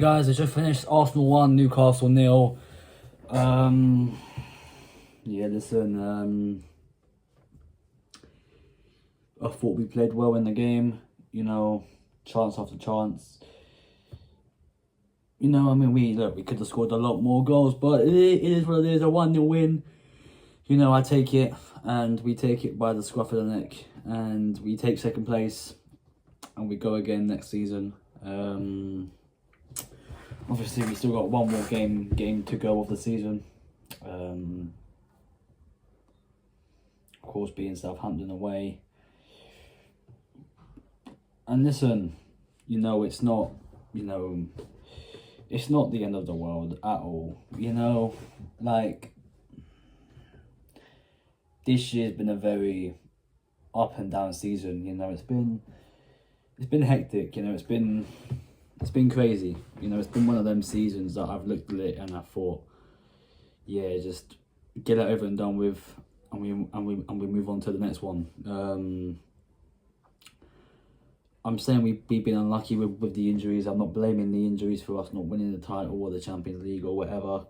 guys, I just finished Arsenal 1, Newcastle 0. Yeah, listen, I thought we played well in the game, chance after chance. We could have scored a lot more goals, but it is what it is, a 1-0 win. I take it, and we take it by the scruff of the neck, and we take second place, and we go again next season. Obviously, we still got one more game to go of the season. Of course, being Southampton away. And listen, it's not, it's not the end of the world at all. This year's been a very up and down season. It's been hectic. It's been crazy. It's been one of them seasons that I've looked at it and I thought, yeah, just get it over and done with, and we move on to the next one. I'm saying we've been unlucky with the injuries. I'm not blaming the injuries for us not winning the title or the Champions League or whatever.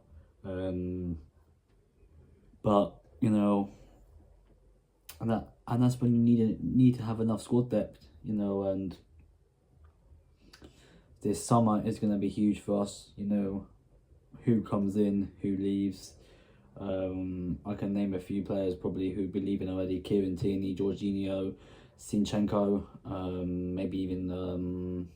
But and that's when you need to have enough squad depth, and this summer is going to be huge for us. Who comes in, who leaves. I can name a few players probably who be leaving already: Kieran Tierney, Jorginho, Zinchenko, maybe even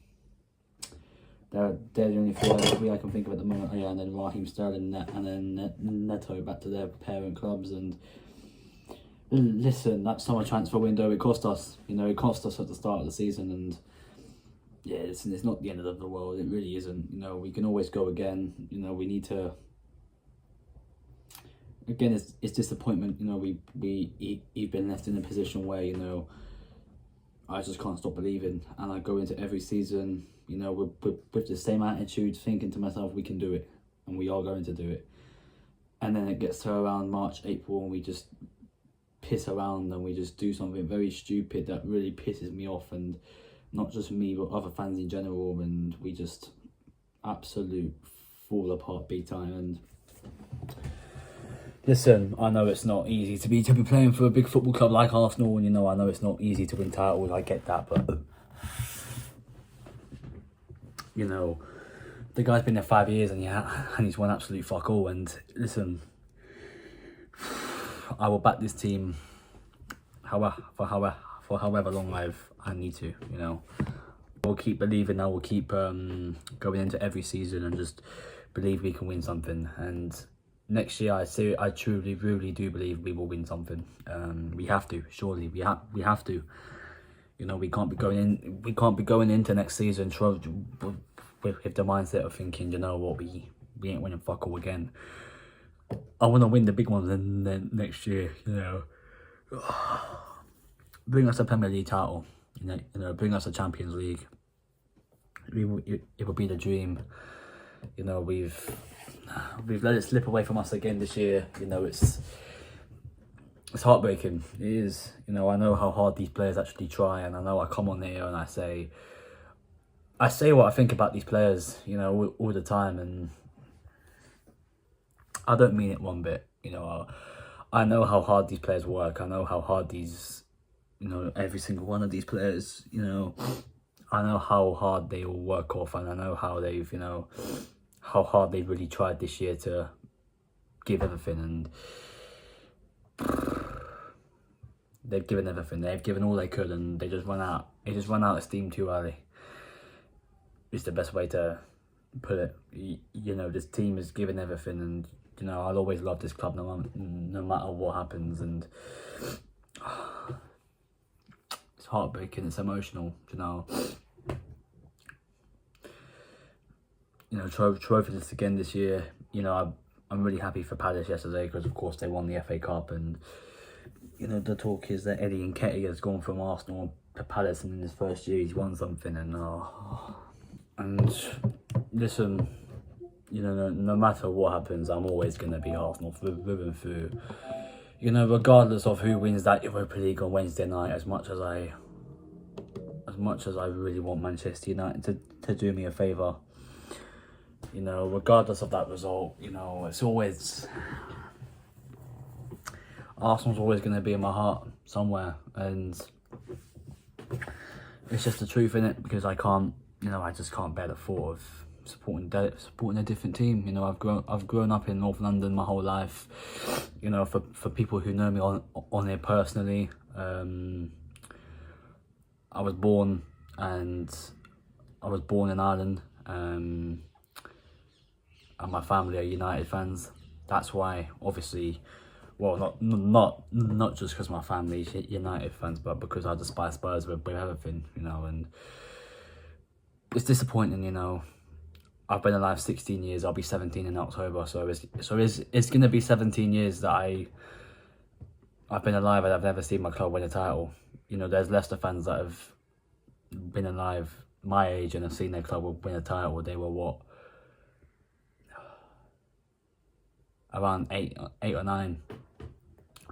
they're the only three I can think of at the moment. Yeah, and then Raheem Sterling, and then Neto back to their parent clubs. And listen, that summer transfer window, it cost us. It cost us at the start of the season, and yeah, listen, it's not the end of the world. It really isn't. We can always go again. We need to. Again, it's disappointment. We've been left in a position where I just can't stop believing, and I go into every season, with the same attitude, thinking to myself, we can do it, and we are going to do it. And then it gets to around March, April, and we just piss around, and we just do something very stupid that really pisses me off, and not just me, but other fans in general, and we just absolute fall apart big time. And listen, I know it's not easy to be playing for a big football club like Arsenal, and I know it's not easy to win titles. I get that, but the guy's been there 5 years, and he's won absolute fuck all. And listen, I will back this team, for however long I need to. I will keep believing. I will keep going into every season and just believe we can win something. And next year, I truly, really do believe we will win something. We have to, surely. We have to. We can't be going into next season with the mindset of thinking, what, we ain't winning fuck all again. I want to win the big ones then next year. Bring us a Premier League title. Bring us a Champions League. It will be the dream. We've let it slip away from us again this year. It's heartbreaking. It is. I know how hard these players actually try, and I know I come on here and I say what I think about these players, all the time, and I don't mean it one bit. I know how hard these players work. I know how hard these, every single one of these players, I know how hard they all work off, and I know how they've, how hard they really tried this year to give everything, and they've given everything. They've given all they could, and they just run out. They just run out of steam too early. It's the best way to put it. This team is giving everything, and I'll always love this club no matter what happens. And it's heartbreaking. It's emotional. Trophyless again this year. I'm really happy for Palace yesterday because, of course, they won the FA Cup, and the talk is that Eddie Nketiah has gone from Arsenal to Palace, and in his first year he's won something. And listen, no matter what happens, I'm always going to be Arsenal through and through. Regardless of who wins that Europa League on Wednesday night. As much as I really want Manchester United to do me a favour, You know, regardless of that result, you know, it's always... Arsenal's always going to be in my heart somewhere, and it's just the truth in it, because I can't, you know, I just can't bear the thought of supporting a different team. You know, I've grown up in North London my whole life. You know, for people who know me on it personally, I was born in Ireland, and my family are United fans. That's why, obviously. Well, not just because my family's United fans, but because I despise Spurs with everything, you know. And it's disappointing, you know. I've been alive 16 years. I'll be 17 in October, so it's gonna be 17 years that I've been alive and I've never seen my club win a title. You know, there's Leicester fans that have been alive my age and have seen their club win a title. They were what, around eight or nine.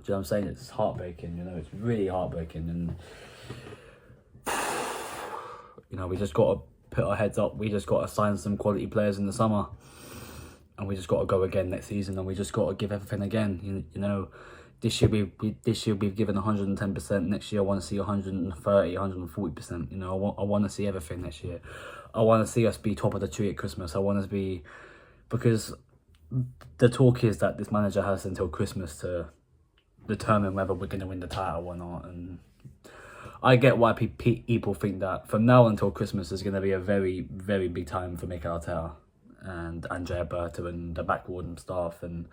Do you know what I'm saying? It's heartbreaking, you know, it's really heartbreaking. And, you know, we just got to put our heads up. We just got to sign some quality players in the summer. And we just got to go again next season. And we just got to give everything again. You know, this year we've given 110%. Next year I want to see 130, 140%. You know, I want to see everything next year. I want to see us be top of the tree at Christmas. I want us to be... Because the talk is that this manager has until Christmas to determine whether we're going to win the title or not, and I get why people think that from now until Christmas is going to be a very, very big time for Mikel Arteta and Andrea Berta and the backroom staff, and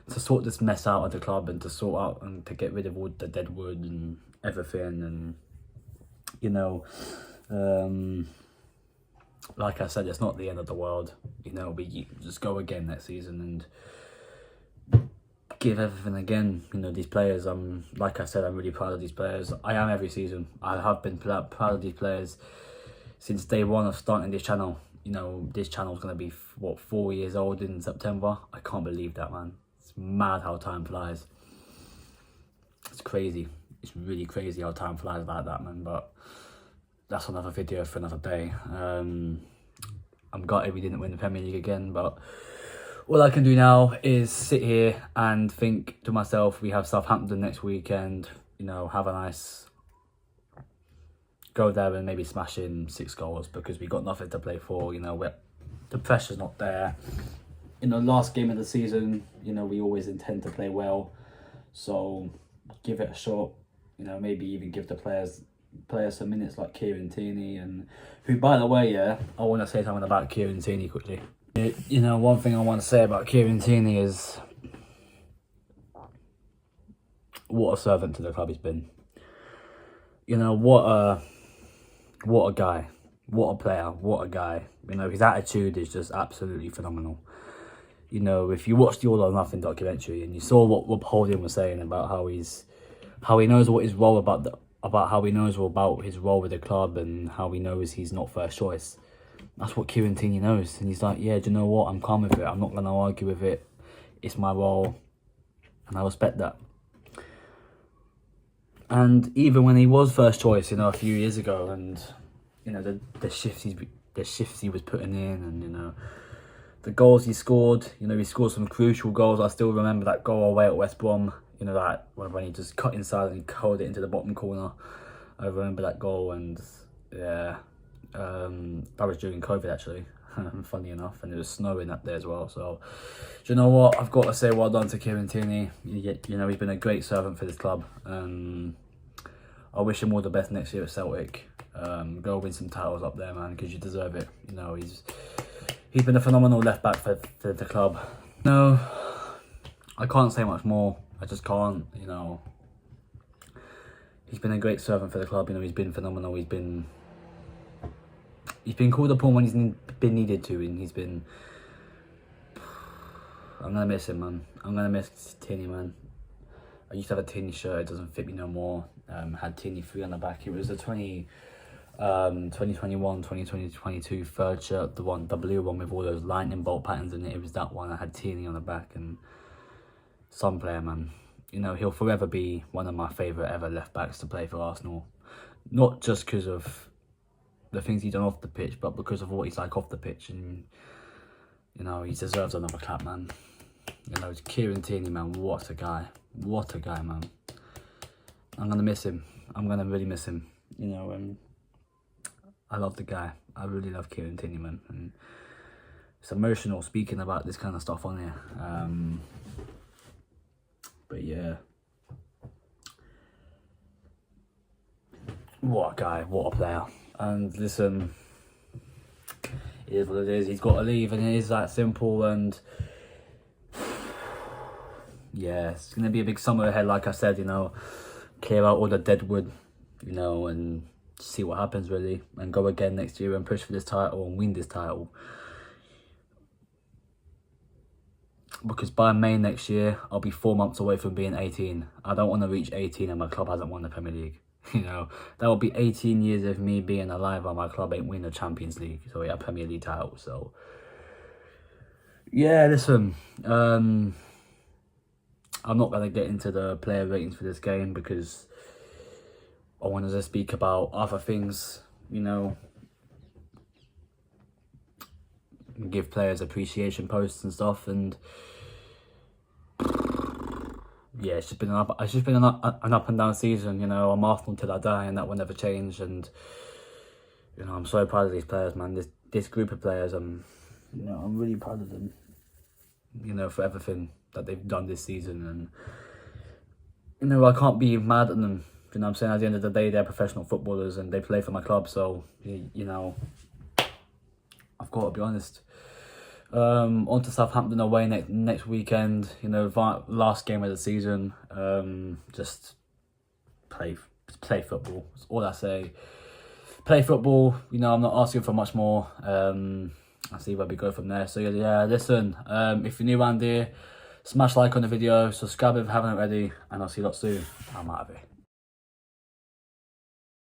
to sort this mess out of the club, and to sort out and to get rid of all the dead wood and everything. And, you know, like I said, it's not the end of the world. You know, we just go again next season and give everything again. You know, these players, like I said, I'm really proud of these players. I am every season. I have been proud of these players since day one of starting this channel. You know, this channel's going to be, what, 4 years old in September? I can't believe that, man. It's mad how time flies. It's crazy. It's really crazy how time flies like that, man. But that's another video for another day. I'm gutted we didn't win the Premier League again, but all I can do now is sit here and think to myself, we have Southampton next weekend, you know, have a nice... Go there and maybe smash in 6 goals, because we got nothing to play for, you know, the pressure's not there. In the last game of the season, you know, we always intend to play well, so give it a shot, you know, maybe even give the players some minutes like Kieran Tierney, and who, by the way, yeah, I want to say something about Kieran Tierney quickly. You know, one thing I want to say about Kieran Tierney is what a servant to the club he's been. You know, what a guy, what a player, what a guy. You know, his attitude is just absolutely phenomenal. You know, if you watched the All or Nothing documentary and you saw what Rob Holding was saying about how he knows what his role about how he knows about his role with the club, and how he knows he's not first choice. That's what Kieran Tierney knows. And he's like, yeah, do you know what? I'm calm with it. I'm not going to argue with it. It's my role. And I respect that. And even when he was first choice, you know, a few years ago, and, you know, the shifts he was putting in, and, you know, the goals he scored, you know, he scored some crucial goals. I still remember that goal away at West Brom, you know, that when he just cut inside and curled it into the bottom corner. I remember that goal, and yeah, that was during COVID actually, funny enough, and it was snowing up there as well. So, do you know what? I've got to say well done to Kieran Tierney. You know, he's been a great servant for this club. I wish him all the best next year at Celtic. Go win some titles up there, man, because you deserve it. You know, he's been a phenomenal left back for the club. No, I can't say much more. I just can't. You know, he's been a great servant for the club. You know, he's been phenomenal. He's been called upon when he's been needed to, and he's been... I'm going to miss him, man. I'm going to miss Tierney, man. I used to have a Tierney shirt. It doesn't fit me no more. Had Tierney 3 on the back. It was the 2021, 2022 third shirt, the blue one with all those lightning bolt patterns in it. It was that one. I had Tierney on the back, and some player, man. You know, he'll forever be one of my favourite ever left backs to play for Arsenal. Not just because of the things he's done off the pitch, but because of what he's like off the pitch. And You know, he deserves another clap, man. You know, Kieran Tierney, man, what a guy. What a guy, man. I'm going to miss him. I'm going to really miss him. You know, I love the guy. I really love Kieran Tierney, man. And it's emotional speaking about this kind of stuff on here. But yeah. What a guy. What a player. And listen, it is what it is. He's got to leave, and it is that simple. And yeah, it's going to be a big summer ahead, like I said, you know. Clear out all the dead wood, you know, and see what happens, really. And go again next year and push for this title and win this title. Because by May next year, I'll be 4 months away from being 18. I don't want to reach 18 and my club hasn't won the Premier League. You know, that will be 18 years of me being alive while my club ain't win the Champions League. So yeah, Premier League title. So yeah, listen, I'm not going to get into the player ratings for this game because I wanted to speak about other things, you know, give players appreciation posts and stuff. And yeah, it's just been an up and down season. You know, I'm Arsenal till I die, and that will never change. And you know, I'm so proud of these players, man. This group of players, you know, I'm really proud of them. You know, for everything that they've done this season, and you know, I can't be mad at them. You know what I'm saying? At the end of the day, they're professional footballers and they play for my club. So you know, I've got to be honest. On to Southampton away next weekend. You know, last game of the season. Just play football. That's all I say. Play football. You know, I'm not asking for much more. I'll see where we go from there. So yeah, listen. If you're new around here, smash like on the video, subscribe if you haven't already, and I'll see you lot soon. I'm out of here.